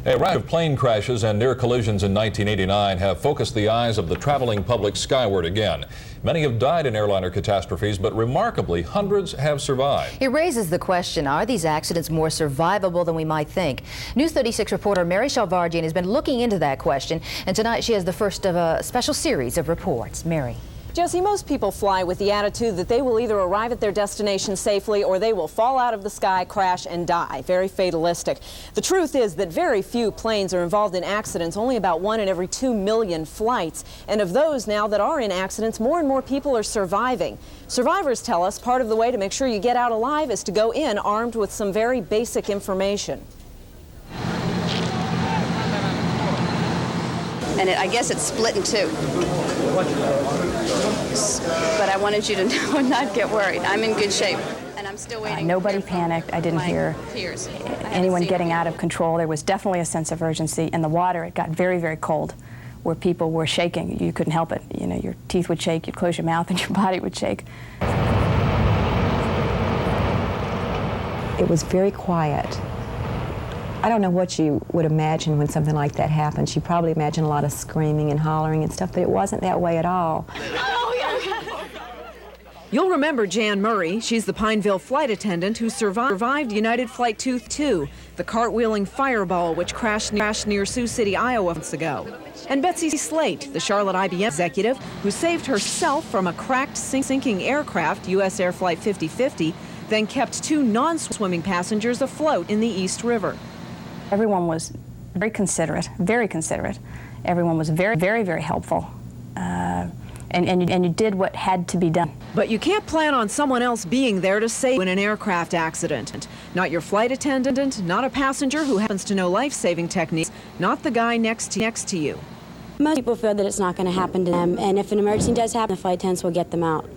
A round of plane crashes and near collisions in 1989 have focused the eyes of the traveling public skyward again. Many have died in airliner catastrophes, but remarkably, hundreds have survived. It raises the question, are these accidents more survivable than we might think? News 36 reporter Mary Shalvardian has been looking into that question, and tonight she has the first of a special series of reports. Mary. Jesse, most people fly with the attitude that they will either arrive at their destination safely or they will fall out of the sky, crash, and die. Very fatalistic. The truth is that very few planes are involved in accidents, only about 1 in every 2 million flights. And of those now that are in accidents, more and more people are surviving. Survivors tell us part of the way to make sure you get out alive is to go in armed with some very basic information. And I guess it's split in two. But I wanted you to know and not get worried. I'm in good shape, and I'm still waiting. Nobody panicked. I didn't hear anyone getting out of control. There was definitely a sense of urgency. In the water, it got very, very cold, where people were shaking. You couldn't help it. You know, your teeth would shake, you'd close your mouth, and your body would shake. It was very quiet. I don't know what you would imagine when something like that happens. You probably imagine a lot of screaming and hollering and stuff, but it wasn't that way at all. You'll remember Jan Murray. She's the Pineville flight attendant who survived United Flight 2, the cartwheeling fireball which crashed near Sioux City, Iowa months ago. And Betsy Slate, the Charlotte IBM executive who saved herself from a cracked sinking aircraft, U.S. Air Flight 5050, then kept 2 non-swimming passengers afloat in the East River. Everyone was very considerate, very considerate. Everyone was very, very, very helpful. And you did what had to be done. But you can't plan on someone else being there to save you in an aircraft accident. Not your flight attendant, not a passenger who happens to know life-saving techniques, not the guy next to you. Most people feel that it's not going to happen to them, and if an emergency does happen, the flight attendants will get them out.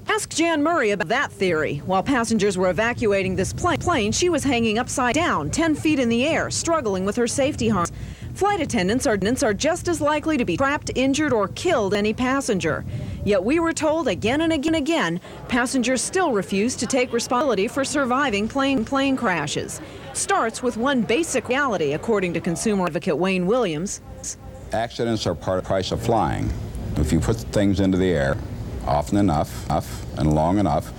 Ask Jan Murray about that theory. While passengers were evacuating this plane, she was hanging upside down, 10 feet in the air, struggling with her safety harness. Flight attendants are just as likely to be trapped, injured, or killed as any passenger. Yet we were told again and again, passengers still refuse to take responsibility for surviving plane crashes. Starts with one basic reality, according to consumer advocate Wayne Williams. Accidents are part of the price of flying. If you put things into the air often enough and long enough,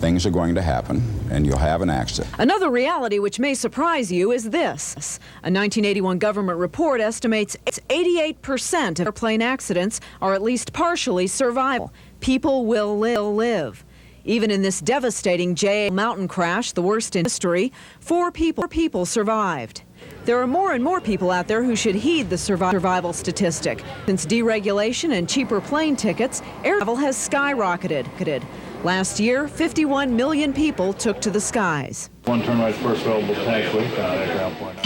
things are going to happen, and you'll have an accident. Another reality which may surprise you is this. A 1981 government report estimates 88% of airplane accidents are at least partially survivable. People will live. Even in this devastating JA mountain crash, the worst in history, 4 people survived. There are more and more people out there who should heed the survival statistic. Since deregulation and cheaper plane tickets, air travel has skyrocketed. Last year, 51 million people took to the skies. One turn right first available taxiway, at ground point.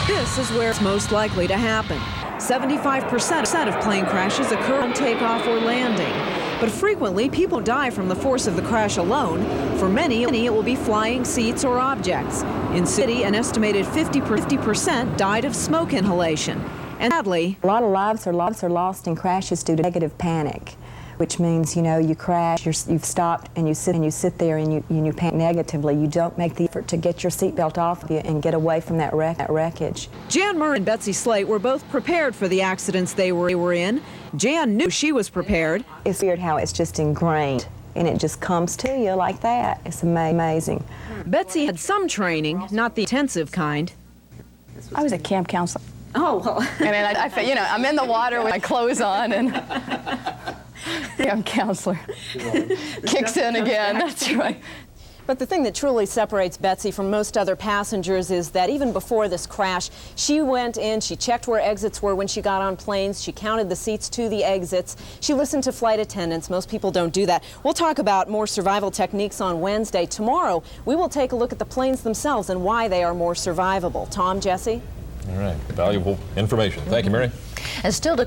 This is where it's most likely to happen. 75% of plane crashes occur on takeoff or landing. But frequently, people die from the force of the crash alone. For many, it will be flying seats or objects. In city, an estimated 50% died of smoke inhalation. And sadly, a lot of lives are lost in crashes due to negative panic, which means, you know, you crash, you've stopped, and you sit there and you panic negatively. You don't make the effort to get your seatbelt off of you and get away from that wreckage. Jan Murray and Betsy Slate were both prepared for the accidents they were in. Jan knew she was prepared. It's weird how it's just ingrained, and it just comes to you like that. It's amazing. Betsy had some training, not the intensive kind. I was a camp counselor. Oh, well. I mean, I'm in the water with my clothes on, and camp counselor kicks in again. That's right. But the thing that truly separates Betsy from most other passengers is that even before this crash, she went in, she checked where exits were when she got on planes, she counted the seats to the exits, she listened to flight attendants. Most people don't do that. We'll talk about more survival techniques on Wednesday. Tomorrow, we will take a look at the planes themselves and why they are more survivable. Tom, Jesse? All right, valuable information. Thank you, Mary. And still to come.